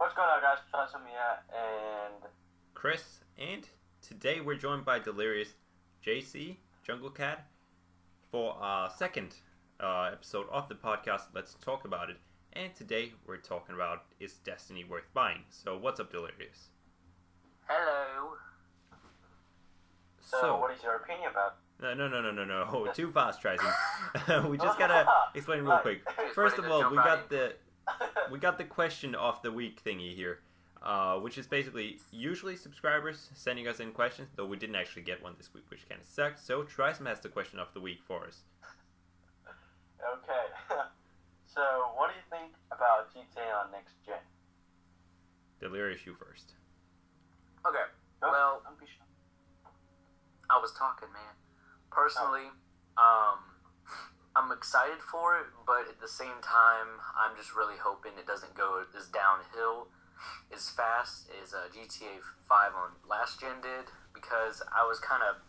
What's going on, guys? Transomia and Chris, and today we're joined by Delirious JC, Jungle Cat, for our second episode of the podcast. Let's talk about it. And today we're talking about, is Destiny worth buying? So what's up, Delirious? Hello. so what is your opinion about? No. Too fast, Tristan. We just gotta explain real quick. First of all, we got the question of the week thingy here, which is basically usually subscribers sending us in questions, though we didn't actually get one this week, which kind of sucked. So Tristan has the question of the week for us. Okay. So, what do you think about GTA on next gen? Delirious, you first. Okay. Well, I was talking, man. Personally, I'm excited for it, but at the same time, I'm just really hoping it doesn't go as downhill as fast as GTA 5 on last gen did, because I was kind of,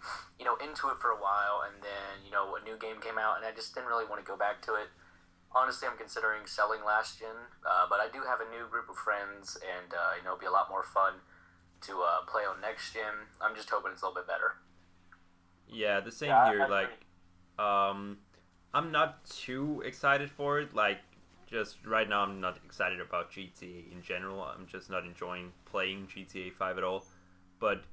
into it for a while, and then, a new game came out, and I just didn't really want to go back to it. Honestly, I'm considering selling last gen, but I do have a new group of friends, and, it'll be a lot more fun to play on next gen. I'm just hoping it's a little bit better. Yeah, the same Yeah, here. I Like, I'm not too excited for it. Like, just right now, I'm not excited about GTA in general. I'm just not enjoying playing GTA 5 at all. But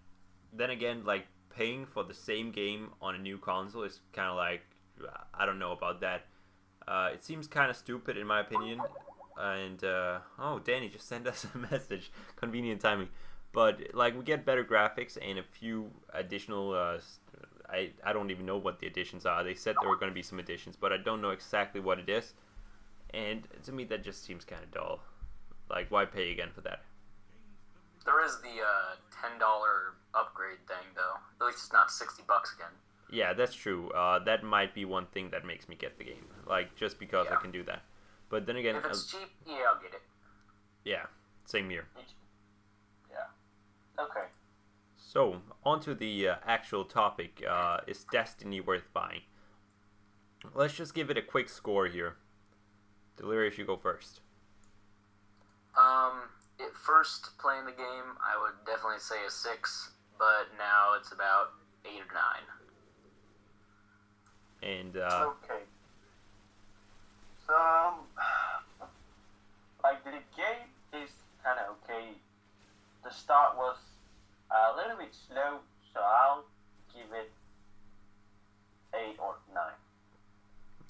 then again, like, paying for the same game on a new console is kind of like, I don't know about that. It seems kind of stupid in my opinion. And, oh, Danny just sent us a message. Convenient timing. But, like, we get better graphics and a few additional, I don't even know what the additions are. They said there were going to be some additions, but I don't know exactly what it is. And to me, that just seems kind of dull. Like, why pay again for that? There is the $10 upgrade thing, though. At least it's not $60 again. Yeah, that's true. That might be one thing that makes me get the game. Like, just because I can do that. But then again... If it's cheap, yeah, I'll get it. Yeah, same here. Yeah. Okay. So, on to the actual topic. Is Destiny worth buying? Let's just give it a quick score here. Delirious, you go first. At first playing the game, I would definitely say a 6, but now it's about 8 or 9. And, Okay. So, like, the game is kind of okay. The start was a little bit slow, so I'll give it 8 or 9.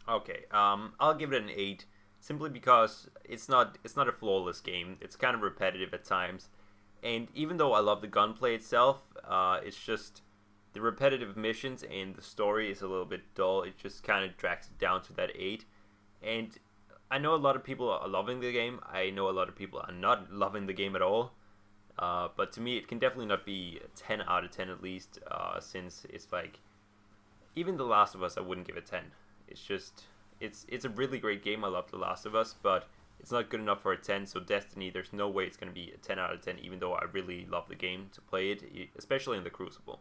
okay, I'll give it an 8. Simply because it's not a flawless game. It's kind of repetitive at times. And even though I love the gunplay itself, it's just the repetitive missions and the story is a little bit dull. It just kind of drags it down to that 8. And I know a lot of people are loving the game. I know a lot of people are not loving the game at all. But to me, it can definitely not be a 10 out of 10 at least, since it's like, even The Last of Us, I wouldn't give it 10. It's just, it's a really great game. I love The Last of Us, but it's not good enough for a 10. So Destiny, there's no way it's going to be a 10 out of 10, even though I really love the game to play it, especially in the Crucible.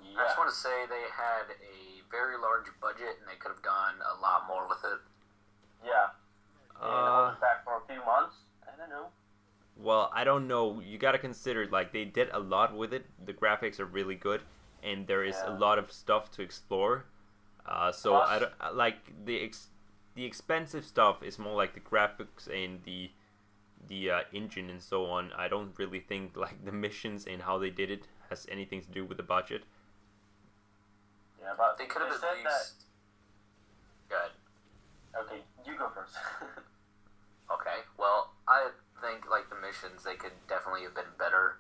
Yeah. I just want to say they had a very large budget, and they could have done a lot more with it. Yeah. And it was back for a few months. I don't know. Well, I don't know. You got to consider, like, they did a lot with it. The graphics are really good, and there is a lot of stuff to explore. So I don't like the expensive stuff is more like the graphics and the engine and so on. I don't really think like the missions and how they did it has anything to do with the budget. Yeah, but They could have said at least... Good. Okay, you go first. Okay, well, I think, like, the missions, they could definitely have been better.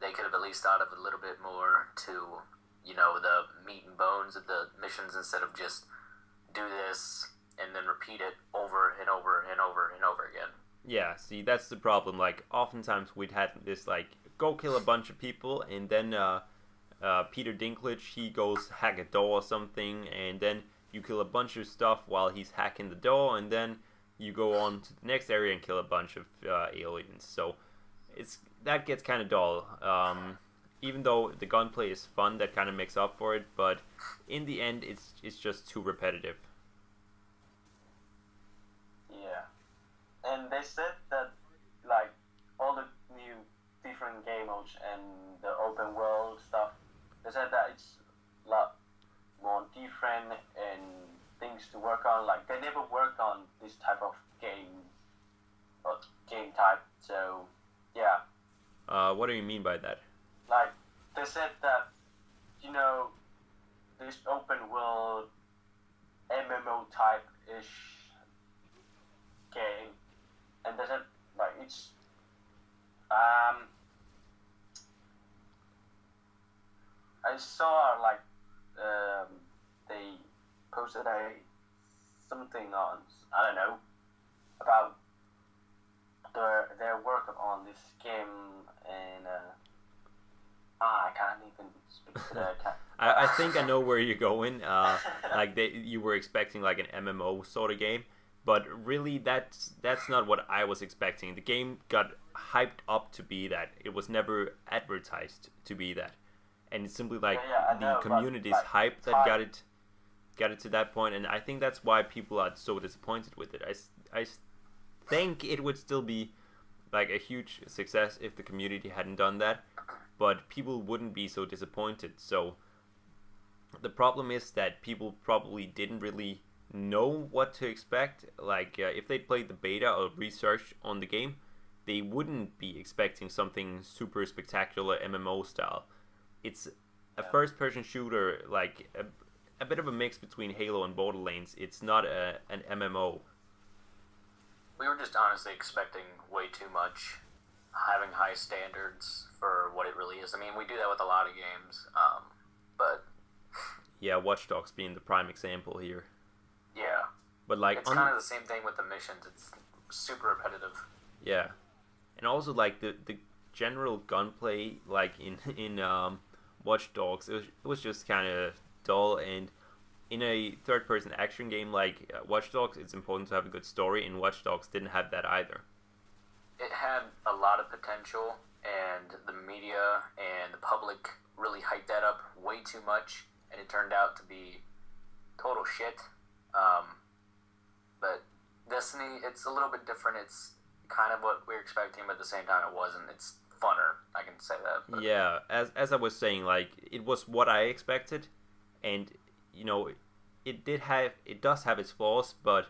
They could have at least thought of a little bit more to, the meat and bones of the missions, instead of just do this and then repeat it over and over and over and over again. Yeah, see, that's the problem. Like, oftentimes we'd had this, like, go kill a bunch of people, and then Peter Dinklage, he goes hack a door or something, and then you kill a bunch of stuff while he's hacking the door, and then you go on to the next area and kill a bunch of aliens. So that gets kind of dull. Even though the gunplay is fun, that kind of makes up for it. But in the end, it's just too repetitive. Yeah. and they said that like all the new different game modes and the open world stuff, they said that it's a lot more different and things to work on. Like they never worked on this type of game or game type. So yeah. What do you mean by that? Like they said that this open world MMO type ish game, and they said like it's I saw like they posted something on, I don't know, about their work on this game, and I can't even speak to the I think I know where you're going. Like you were expecting like an MMO sort of game, but really that's not what I was expecting. The game got hyped up to be that. It was never advertised to be that, and it's simply like the community's hype that got it to that point, and I think that's why people are so disappointed with it. I think it would still be like a huge success if the community hadn't done that, but people wouldn't be so disappointed. So the problem is that people probably didn't really know what to expect. Like if they played the beta or research on the game, they wouldn't be expecting something super spectacular MMO style. It's a first-person shooter, like a bit of a mix between Halo and Borderlands. It's not an MMO. We were just honestly expecting way too much, having high standards for what it really is. I mean, we do that with a lot of games, but yeah, Watch Dogs being the prime example here. Yeah, but like it's kind of the same thing with the missions. It's super repetitive. Yeah, and also like the general gunplay, like in Watch Dogs, it was just kind of dull. And in a third-person action game like Watch Dogs, it's important to have a good story, and Watch Dogs didn't have that either. It had a lot of potential, and the media and the public really hyped that up way too much, and it turned out to be total shit. But Destiny, it's a little bit different. It's kind of what we were expecting, but at the same time it wasn't. It's funner, I can say that. But yeah, as I was saying, like it was what I expected, and it does have its flaws, but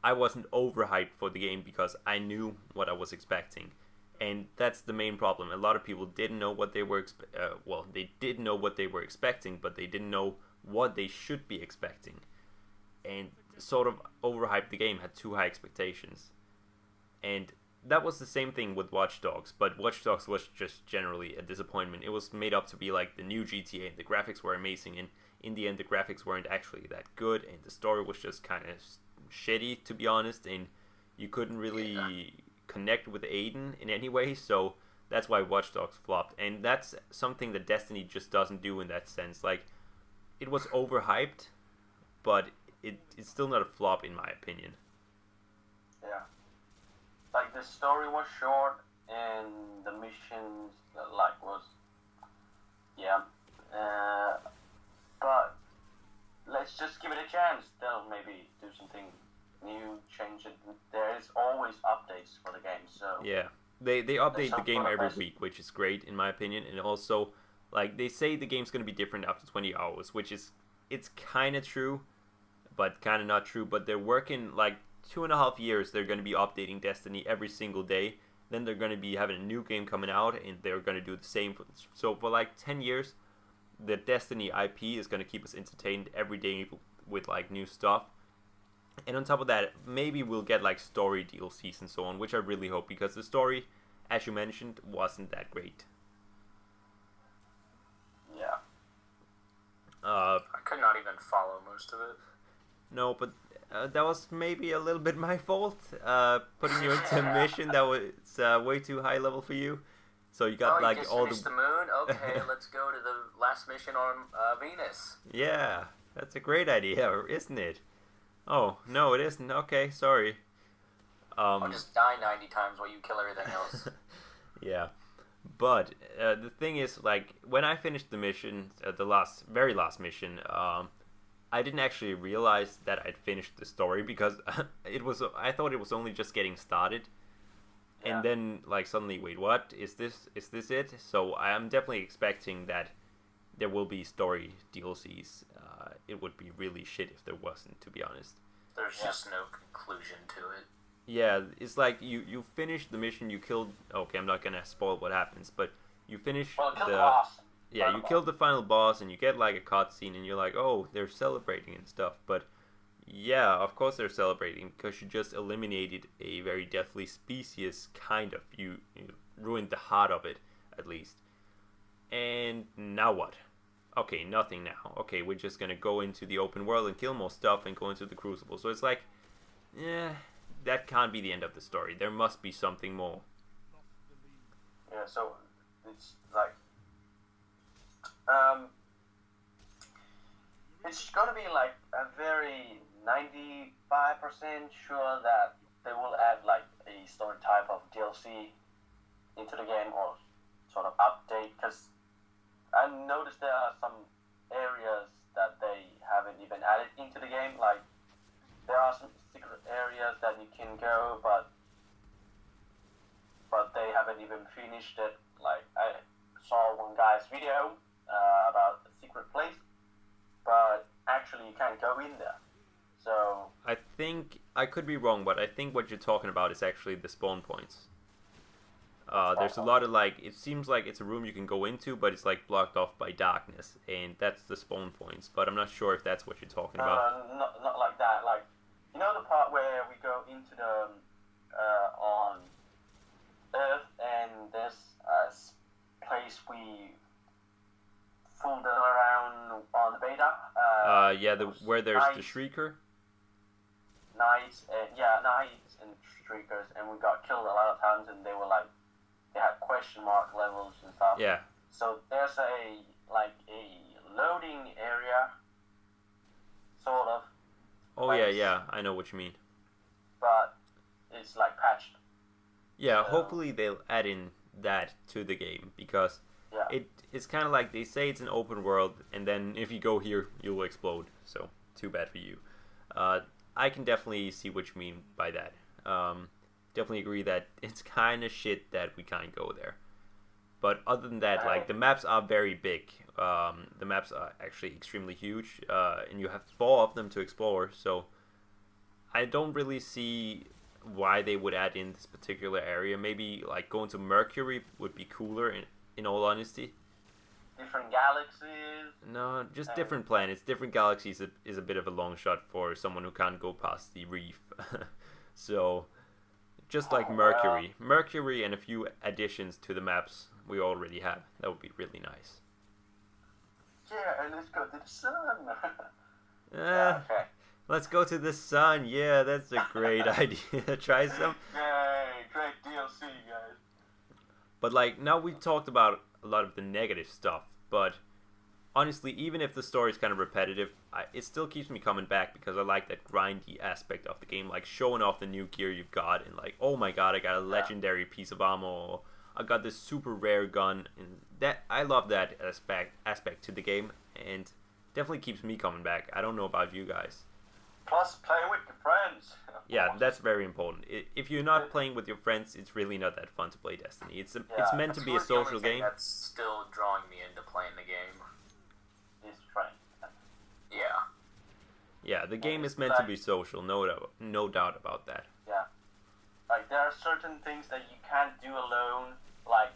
I wasn't overhyped for the game because I knew what I was expecting, and that's the main problem. A lot of people didn't know what they were they did know what they were expecting, but they didn't know what they should be expecting, and sort of overhyped the game, had too high expectations, and that was the same thing with Watch Dogs, but Watch Dogs was just generally a disappointment. It was made up to be like the new GTA, and the graphics were amazing, and in the end the graphics weren't actually that good, and the story was just kind of shitty, to be honest, and you couldn't really connect with Aiden in any way, so that's why Watch Dogs flopped. And that's something that Destiny just doesn't do in that sense. Like, it was overhyped, but it's still not a flop in my opinion. Yeah. Like, the story was short, and the missions, was... Yeah. But let's just give it a chance. They'll maybe do something new, change it. There is always updates for the game, so... Yeah. They update the game every week, which is great in my opinion, and also, like, they say the game's going to be different after 20 hours, which is... It's kind of true, but kind of not true, but they're working, like, 2.5 years, they're going to be updating Destiny every single day. Then they're going to be having a new game coming out, and they're going to do the same. So for like 10 years, the Destiny IP is going to keep us entertained every day with like new stuff. And on top of that, maybe we'll get like story DLCs and so on, which I really hope, because the story, as you mentioned, wasn't that great. Yeah. I could not even follow most of it. No, but that was maybe a little bit my fault, putting you into a mission that was way too high level for you. So you got like just all finished the moon. Okay, let's go to the last mission on Venus. Yeah, that's a great idea, isn't it? Oh no, it isn't. Okay, sorry. I'll just die 90 times while you kill everything else. Yeah, but the thing is, like, when I finished the mission, the very last mission, I didn't actually realize that I'd finished the story because I thought it was only just getting started. Yeah. And then like suddenly, wait, what? Is this it? So I am definitely expecting that there will be story DLCs. It would be really shit if there wasn't, to be honest. There's just no conclusion to it. Yeah, it's like you finish the mission, you killed. Okay, I'm not gonna spoil what happens, but you finish Kill the boss. Yeah, you killed the final boss, and you get like a cutscene, and you're like, oh, they're celebrating and stuff. But yeah, of course they're celebrating because you just eliminated a very deathly species, kind of. You ruined the heart of it, at least. And now what? Okay, nothing now. Okay, we're just gonna go into the open world and kill more stuff and go into the Crucible. So it's like, that can't be the end of the story. There must be something more. Yeah, so it's like, it's gonna be like a very 95% sure that they will add like a story type of DLC into the game or sort of update, because I noticed there are some areas that they haven't even added into the game. Like there are some secret areas that you can go, but they haven't even finished it. Like I saw one guy's video about a secret place, but actually you can't go in there. So I think I could be wrong, but I think what you're talking about is actually the spawn points. There's a lot of like, it seems like it's a room you can go into, but it's like blocked off by darkness, and that's the spawn points. But I'm not sure if that's what you're talking about. Not like that. Like, you know the part where we go into the on Earth, and there's a place we fooled around on the beta. Where there's the Shrieker. Knights and Shriekers, and we got killed a lot of times, and they were like, they had question mark levels and stuff. Yeah. So there's a loading area, sort of. Oh yeah, I know what you mean. But it's like patched. Yeah, hopefully they'll add in that to the game, because it's kind of like they say it's an open world, and then if you go here, you'll explode. So too bad for you. I can definitely see what you mean by that. Definitely agree that it's kind of shit that we can't go there. But other than that, like, the maps are very big. The maps are actually extremely huge, and you have 4 of them to explore. So I don't really see why they would add in this particular area. Maybe like going to Mercury would be cooler. In all honesty. Different galaxies. No, just different planets. Different galaxies is a bit of a long shot for someone who can't go past the reef. So, just like Mercury. Mercury and a few additions to the maps we already have. That would be really nice. Yeah, let's go to the sun. Okay. Let's go to the sun. Yeah, that's a great idea. Try some. Yay, great DLC, guys. But like, now we've talked about a lot of the negative stuff, but honestly, even if the story is kind of repetitive, it still keeps me coming back because I like that grindy aspect of the game, like showing off the new gear you've got and like, oh my god, I got a legendary piece of ammo, or I got this super rare gun, and that I love that aspect to the game, and definitely keeps me coming back. I don't know about you guys. Plus, play with your friends. Yeah, that's very important. If you're not playing with your friends, it's really not that fun to play Destiny. It's meant to be a social game. That's still drawing me into playing the game. Is friends. Yeah. Yeah, the game is meant to be social. No doubt about that. Yeah. Like, there are certain things that you can't do alone, like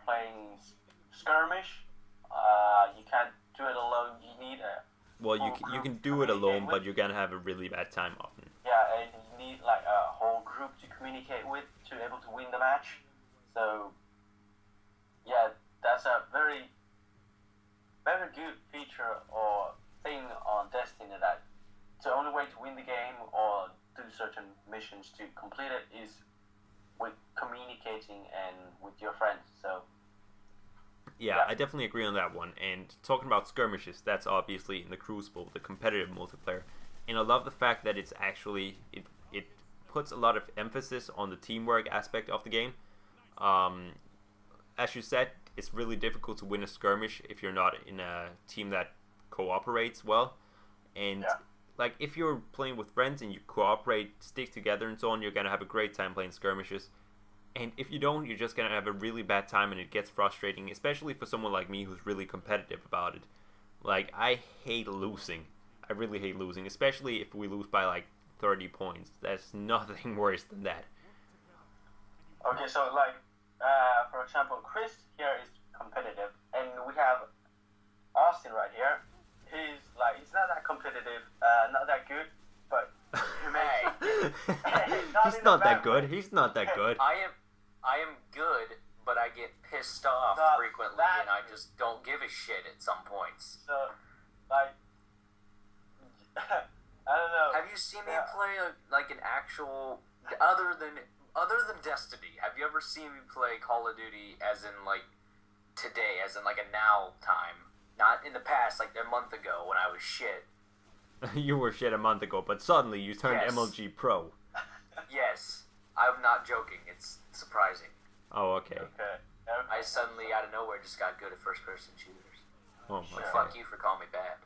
playing skirmish. You can't do it alone. You need a Well, you can do it alone, but you're gonna have a really bad time often. Yeah, and you need like a whole group to communicate with to be able to win the match. So, yeah, that's a very, very good feature or thing on Destiny, that the only way to win the game or do certain missions to complete it is with communicating and with your friends. So. Yeah, I definitely agree on that one. And talking about skirmishes, that's obviously in the Crucible, the competitive multiplayer. And I love the fact that it's actually, it puts a lot of emphasis on the teamwork aspect of the game. As you said, it's really difficult to win a skirmish if you're not in a team that cooperates well. And Yeah. like if you're playing with friends and you cooperate, stick together and so on, you're gonna have a great time playing skirmishes. And if you don't, you're just gonna have a really bad time, and it gets frustrating, especially for someone like me who's really competitive about it. Like, I hate losing. I really hate losing, especially if we lose by like 30 points. There's nothing worse than that. Okay, so like, for example, Chris here is competitive, and we have Austin right here. He's not that competitive, not that good, but he makes He's not that good. He's not that good. I am good, but I get pissed off Not frequently, that and I just don't give a shit at some points. So, like, I don't know. Have you seen me play like an actual other than Destiny? Have you ever seen me play Call of Duty as in like today, as in like a now time, not in the past, like a month ago when I was shit? You were shit a month ago, but suddenly you turned Yes. MLG Pro. Yes, I'm not joking. It's surprising. Oh, okay. Okay. I suddenly out of nowhere just got good at first-person shooters. Oh, Sure. okay. Fuck you for calling me bad.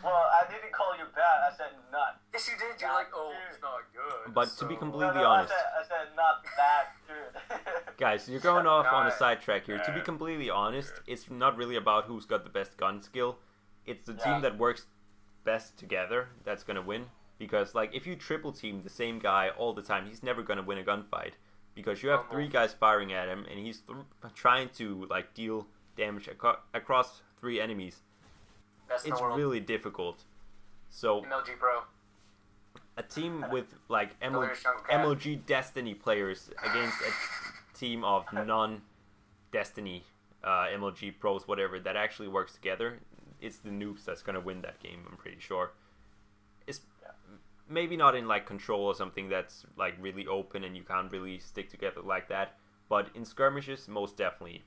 Well, I didn't call you bad. I said not. Yes, you did. You're like, oh, it's not good. But to be so- completely No, honest, I said not that good. guys, you're going off on a Alright. sidetrack here. To be completely honest, it's not really about who's got the best gun skill. It's the Yeah. team that works best together that's gonna win. Because like if you triple team the same guy all the time, he's never gonna win a gunfight. Because you have three guys firing at him, and he's trying to like deal damage across three enemies. Best in It's the world. really difficult. So MLG Pro. a team with like Hilarious Jungle Cat. MLG Destiny players against a team of non-Destiny MLG pros, whatever, that actually works together, it's the noobs that's gonna win that game. I'm pretty sure. It's maybe not in like Control or something that's like really open and you can't really stick together like that, but in skirmishes, most definitely.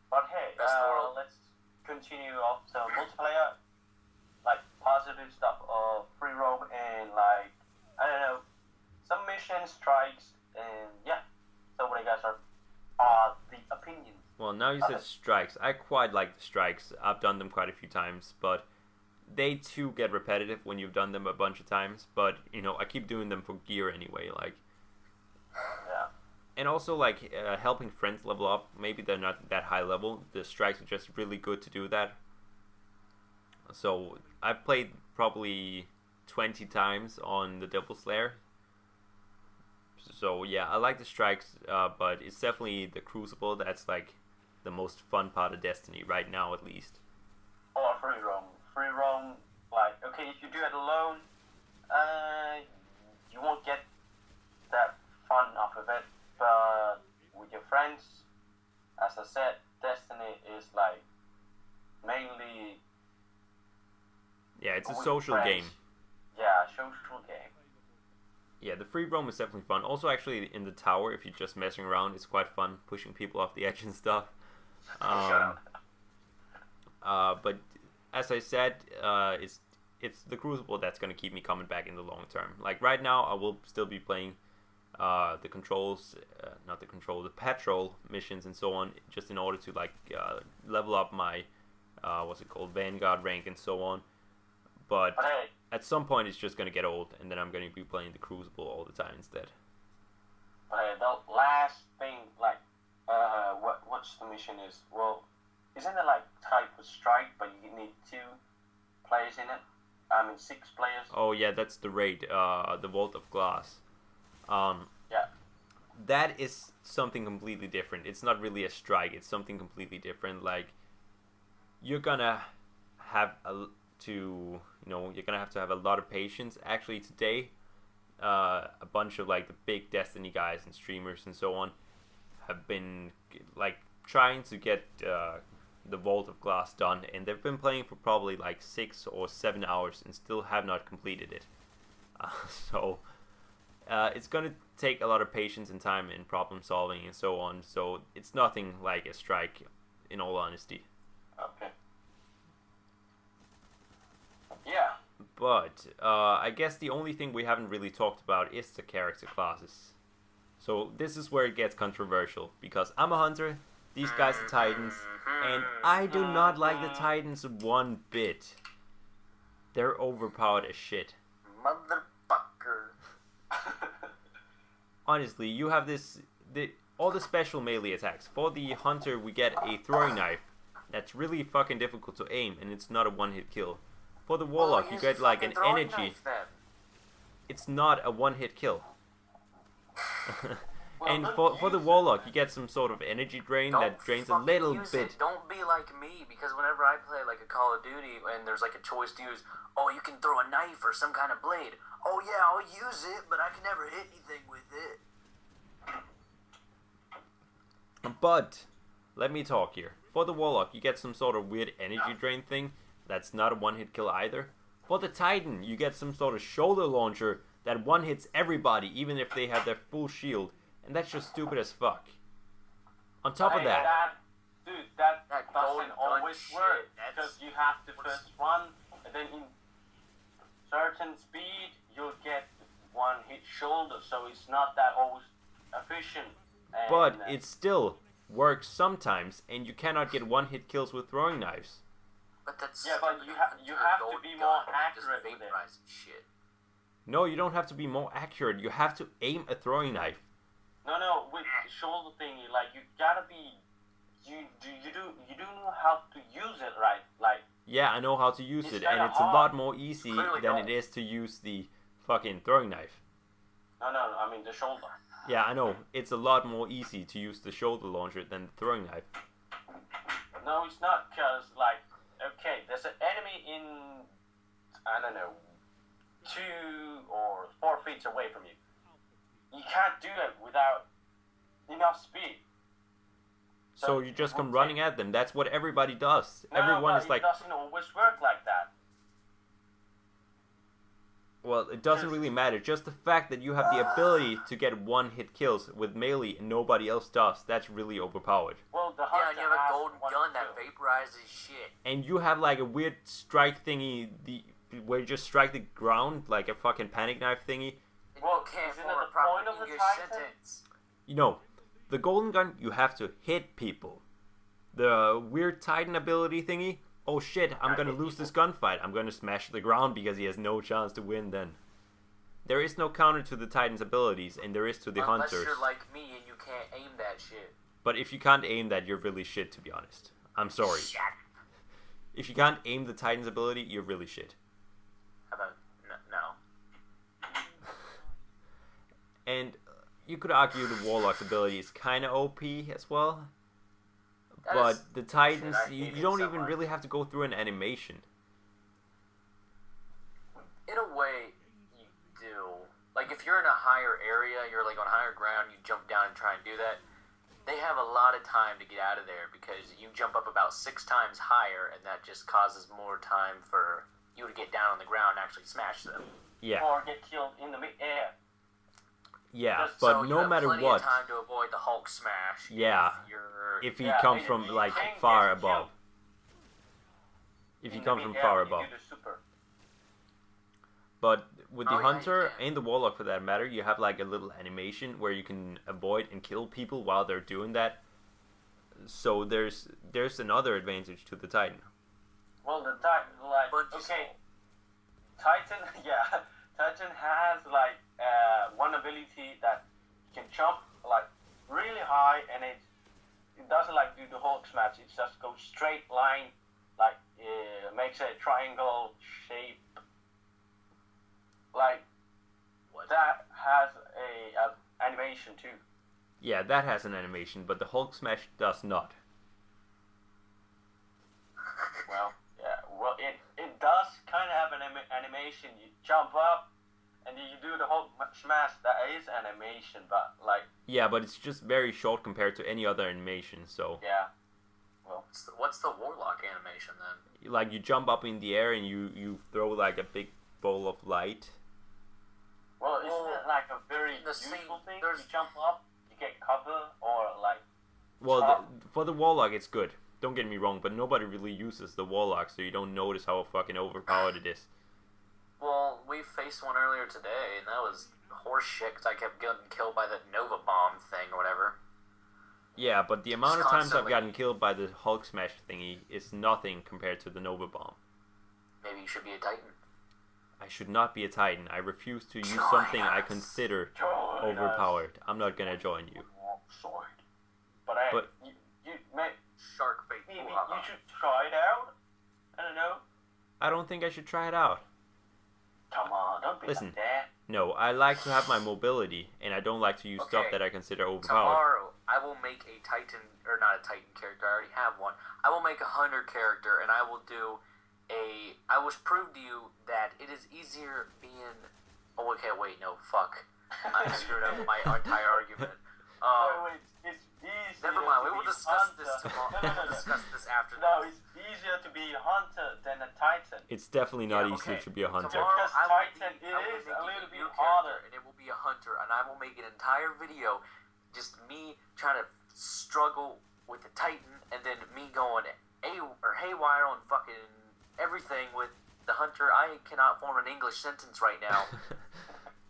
But hey, Best in the world. let's continue off to multiplayer, like positive stuff of free roam and like I don't know, some missions, strikes, and yeah. So what you guys are the opinions? Well, now you said strikes. I quite like the strikes. I've done them quite a few times, but they too get repetitive when you've done them a bunch of times. But you know, I keep doing them for gear anyway. Like, Yeah. and also like helping friends level up. Maybe they're not that high level. The strikes are just really good to do that. So I've played probably 20 times on the Double Slayer. So yeah, I like the strikes, but it's definitely the Crucible that's like the most fun part of Destiny right now, at least. Or free roam. Free roam, like okay, if you do it alone, you won't get that fun off of it. But with your friends, as I said, Destiny is like mainly Yeah, it's a with social friends. game. Yeah, social game. Yeah, the free roam is definitely fun. Also, actually, in the tower, if you're just messing around, it's quite fun pushing people off the edge and stuff. Shut up. But as I said, it's the Crucible that's gonna keep me coming back in the long term. Like right now, I will still be playing the controls, the patrol missions and so on, just in order to like level up my Vanguard rank and so on. But But hey, at some point, it's just gonna get old, and then I'm gonna be playing the Crucible all the time instead. the last thing, like, what's the mission is? Well, isn't it like type of strike, but you need 2 players in it? I mean, 6 players. Oh yeah, that's the raid, the Vault of Glass. Yeah. That is something completely different. It's not really a strike. It's something completely different. Like, you're gonna have you're gonna have to have a lot of patience. Actually, today, a bunch of like the big Destiny guys and streamers and so on have been like trying to get the Vault of Glass done, and they've been playing for probably like 6 or 7 hours and still have not completed it. So it's gonna take a lot of patience and time and problem solving and so on. So it's nothing like a strike, in all honesty. Okay. Yeah. But I guess the only thing we haven't really talked about is the character classes. So this is where it gets controversial, because I'm a hunter, These guys are Titans, and I do not like the Titans one bit. They're overpowered as shit. Motherfucker. Honestly, you have all the special melee attacks. For the Hunter, we get a throwing knife that's really fucking difficult to aim, and it's not a one-hit kill. For the Warlock, you get like an energy. It's not a one-hit kill. And for the Warlock, you get some sort of energy drain that drains a little bit. Don't be like me, because whenever I play like a Call of Duty and there's like a choice to use, oh, you can throw a knife or some kind of blade. Oh yeah, I'll use it, but I can never hit anything with it. But let me talk here. For the Warlock, you get some sort of weird energy drain thing. That's not a one-hit kill either. For the Titan, you get some sort of shoulder launcher that one-hits everybody, even if they have their full shield. And that's just stupid as fuck. On top of that... That doesn't always work. Because you have to first run, and then in certain speed, you'll get one-hit shoulder. So it's not that always efficient. And but it still works sometimes, and you cannot get one-hit kills with throwing knives. But that's but you have to be more accurate with it. Shit. No, you don't have to be more accurate. You have to aim a throwing knife. No, with the shoulder thingy, like you gotta be, you do know how to use it, right? Like. Yeah, I know how to use it, and it's a lot more easy than it is to use the fucking throwing knife. No, I mean the shoulder. Yeah, I know. It's a lot more easy to use the shoulder launcher than the throwing knife. No, it's not, because, like, okay, there's an enemy in, I don't know, 2 or 4 feet away from you. You can't do it without enough speed. So you just come running at them. That's what everybody does. No, Everyone is like... it doesn't always work like that. Well, it doesn't really matter. Just the fact that you have the ability to get one-hit kills with melee and nobody else does, that's really overpowered. Well, yeah, and you have a golden gun that vaporizes shit. And you have like a weird strike thingy, where you just strike the ground like a fucking panic knife thingy. Well, isn't it the point of the Titan? You know, the golden gun, you have to hit people. The weird Titan ability thingy, oh shit, I'm gonna lose this gunfight. I'm gonna smash the ground because he has no chance to win then. There is no counter to the Titan's abilities, and there is to the Hunters. Unless you're like me and you can't aim that shit. But if you can't aim that, you're really shit, to be honest. I'm sorry. Shit. If you can't aim the Titan's ability, you're really shit. How about no? And you could argue the Warlock's ability is kind of OP as well. But the Titans, you don't even really have to go through an animation. In a way, you do. Like, if you're in a higher area, you're like on higher ground, you jump down and try and do that, they have a lot of time to get out of there because you jump up about 6 times higher, and that just causes more time for you to get down on the ground and actually smash them. Yeah. Or get killed in the mid-air. Yeah, but no matter what. You have time to avoid the Hulk smash. Yeah. If he comes from like far above. If he comes from far above. But with the Hunter and the Warlock for that matter, you have like a little animation where you can avoid and kill people while they're doing that. So there's another advantage to the Titan. Well, the Titan, like, okay, Titan, yeah, Titan has like one ability that can jump like really high, and it doesn't like do the Hulk smash. It just goes straight line, like makes a triangle shape. Like that has a animation too. Yeah, that has an animation, but the Hulk smash does not. Well, yeah, well it does kind of have an animation. You jump up. And you do the whole smash, that is animation, but like... Yeah, but it's just very short compared to any other animation, so... Yeah. Well... What's the Warlock animation, then? Like, you jump up in the air and you throw, like, a big bowl of light. Well, isn't it, like, a very useful thing? You jump up, you get cover, or, like... Well, for the Warlock, it's good. Don't get me wrong, but nobody really uses the Warlock, so you don't notice how fucking overpowered it is. Well, we faced one earlier today, and that was horse shit because I kept getting killed by the Nova Bomb thing or whatever. Yeah, but the amount of Just times I've constantly. gotten killed by the Hulk smash thingy is nothing compared to the Nova Bomb. Maybe you should be a Titan. I should not be a Titan. I refuse to use Join something I us. consider Join overpowered. I'm not gonna join you. Sword. But hey, But- you may, Shark bait. maybe you should try it out. I don't know. I don't think I should try it out. Come on, don't be Listen. like that. No, I like to have my mobility, and I don't like to use stuff Okay. that I consider overpowered. Tomorrow, I will make a Titan, or not a Titan character, I already have one. I will make a Hunter character, and I will do I will prove to you that it is easier being... Oh, okay, wait, no, fuck. I screwed up my entire argument. Wait, it's easier. Never mind, we to will be discuss hunter. this tomorrow. No, We'll discuss this after No, this. it's easier to be a hunter than a titan. It's definitely not Yeah, easier okay. to be a hunter. Tomorrow, Because I will Titan be- I will is be a making little bit new harder. character, and it will be a hunter, and I will make an entire video just me trying to struggle with the Titan, and then me going haywire on fucking everything with the hunter. I cannot form an English sentence right now.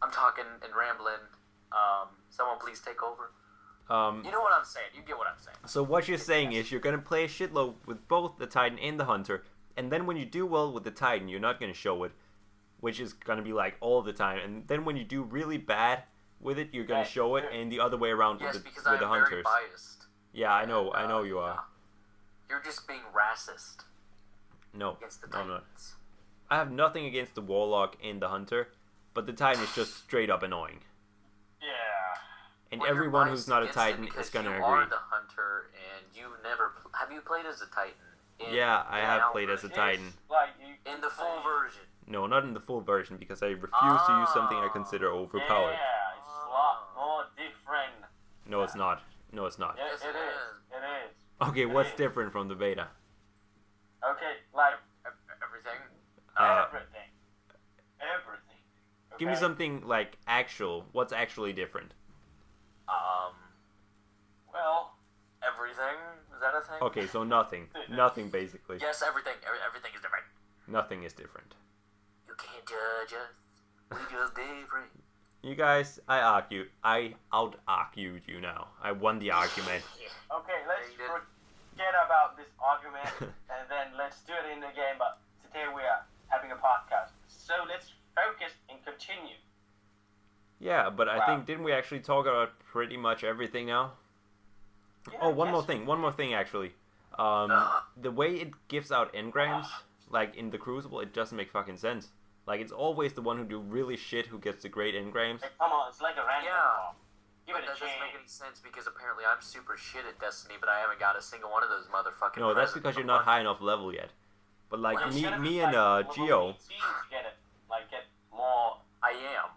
I'm talking and rambling. Someone please take over. You know what I'm saying. You get what I'm saying. So what you're saying is you're gonna play a shitload with both the Titan and the Hunter, and then when you do well with the Titan, you're not gonna show it, which is gonna be like all the time. And then when you do really bad with it, you're gonna Right. show it, and the other way around Yes, with because the I'm very Hunters. biased. Yeah, I know you are. You're just being racist No, against the no, no. Titans. I have nothing against the Warlock and the Hunter, but the Titan is just straight up annoying. Yeah. And Well, you're everyone who's biased not a against it Titan because is gonna you agree. are the hunter, and you never have you played as a Titan? Yeah, I have Alpha? played as a It's Titan. like you In the full play- version. No, not in the full version because I refuse to use something I consider overpowered. Yeah, it's a lot more different. No, it's not. No, it's not. Yeah, Yes, it it is. is. It is. Okay, what's is. different from the beta? Okay, like Everything. everything. Everything. Give me Okay? something like actual. What's actually different? Well, Everything. Is that a thing? Okay, so nothing. Nothing basically. Yes, everything. Everything is different. Nothing is different. You can't judge us. We just different. You guys, I out-argued you now. I won the argument. okay, let's Yeah, you did. forget about this argument and then let's do it in the game. But today we are having a podcast, so let's focus and continue. Yeah, but I Wow. think, didn't we actually talk about pretty much everything now? Yeah, Oh, one yes. more thing actually. The way it gives out engrams, like in the Crucible, it doesn't make fucking sense. Like, it's always the one who do really shit who gets the great engrams. Hey, come on, it's like a random Yeah. ball. Give But it a that doesn't make any chance. sense because apparently I'm super shit at Destiny, but I haven't got a single one of those motherfucking. No, that's presents because you're from not Bungie. high enough level yet. But like Well, me, instead of, me like, and level Geo, 18 to get it, like get more. I am.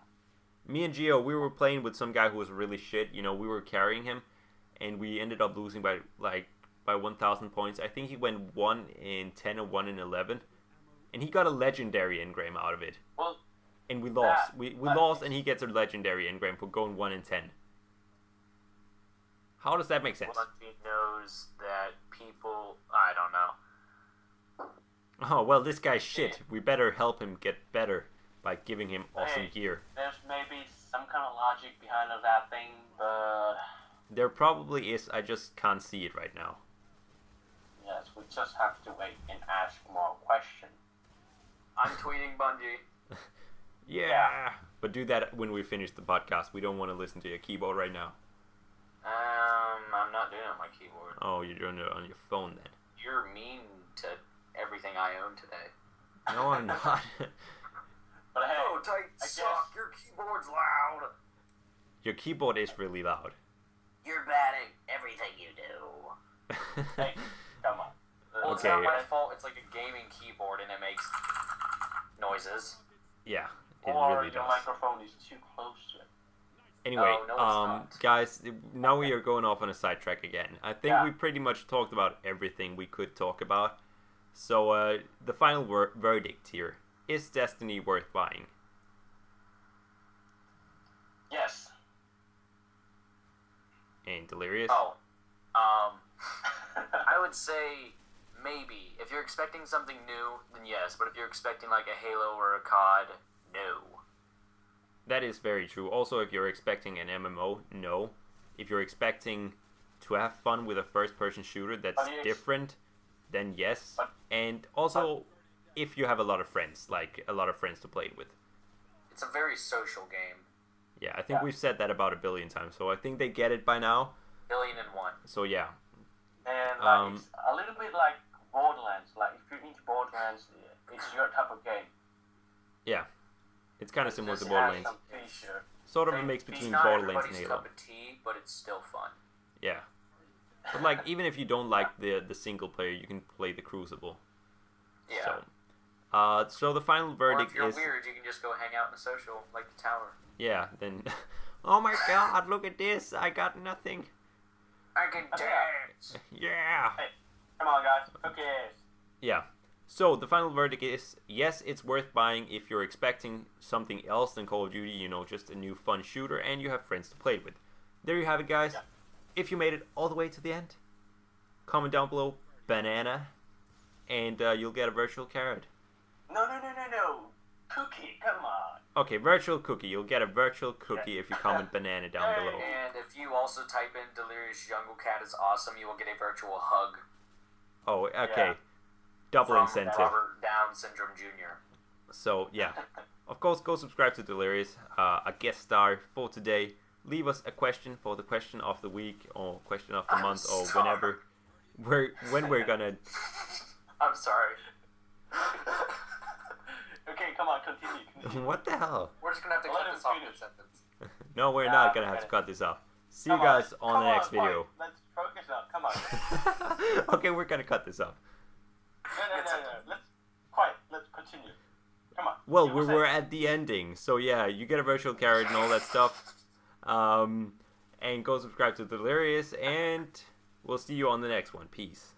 me and Geo, we were playing with some guy who was really shit. You know, we were carrying him, and we ended up losing by 1,000 points. I think he went 1 in 10 or 1 in 11, and he got a legendary engram out of it. Well, And we lost. That- We that lost, is- and he gets a legendary engram for going 1 in 10. How does that make sense? Bungie knows that people. I don't know. Oh well, this guy's shit. We better help him get better by giving him awesome Hey. gear. there's maybe some kind of logic behind of that thing, but There probably is. I just can't see it right now. yes, we just have to wait and ask more questions. I'm tweeting Bungie. Yeah. But do that when we finish the podcast. We don't want to listen to your keyboard right now. I'm not doing it on my keyboard. Oh, you're doing it on your phone then. You're mean to everything I own today. No, I'm not. But hey, Oh, tight I suck. Your keyboard's loud. Your keyboard is really loud. You're bad at everything you do. hey, come on. Well, it's Okay. not my fault. It's like a gaming keyboard and it makes noises. Yeah, it Or really your does. microphone is too close to it. Anyway, Oh, no, it's not. guys, now we are going off on a sidetrack again. I think Yeah. we pretty much talked about everything we could talk about. So, the final verdict here. Is Destiny worth buying? Yes. And Delirious? Oh, I would say maybe. If you're expecting something new, then yes. But if you're expecting like a Halo or a COD, no. That is very true. Also, if you're expecting an MMO, no. If you're expecting to have fun with a first-person shooter that's But it's- different, then yes. But- And also, if you have a lot of friends, like a lot of friends to play it with. It's a very social game. Yeah, I think we've said that about 1 billion times, so I think they get it by now. 1,000,001. So yeah, And like, it's a little bit like Borderlands. Like if you're into Borderlands, it's your type of game. yeah, it's kind of similar to It has Borderlands. some feature. Sort of a It's mix It's between not Borderlands and everybody's Halo. cup of tea, but it's still fun. Yeah, but like even if you don't like the single player, you can play the Crucible. Yeah. So the final Or verdict if you're is weird, you can just go hang out in a social, like the tower. yeah. Then, oh my God, look at this! I got nothing. I can dance. Yeah. Hey, come on, guys. Okay. Yeah. So the final verdict is yes, it's worth buying if you're expecting something else than Call of Duty, you know, just a new fun shooter and you have friends to play it with. There you have it, guys. Yeah. If you made it all the way to the end, comment down below banana and you'll get a virtual carrot. No. Cookie, come on. Okay, virtual cookie. You'll get a virtual cookie if you comment banana down below. And if you also type in Delirious Jungle Cat is awesome, you will get a virtual hug Oh, okay. Yeah. Double from incentive. Robert Down Syndrome Jr. So, yeah. Of course, go subscribe to Delirious, a guest star for today. Leave us a question for the question of the week or question of the I'm month or sorry. whenever. When we're gonna... I'm sorry. Okay, come on, continue. What the hell? We're just gonna have to Let cut him this off finish. mid-sentence. No, we're Nah, not gonna have forget to it. cut this off. See you Come guys on come the next fine. video. Let's focus now. Come on. Okay, we're gonna cut this off. No. Let's continue. Come on. Well, You were we're saying- at the ending, so yeah, you get a virtual carrot and all that stuff. And go subscribe to Delirious, and we'll see you on the next one. Peace.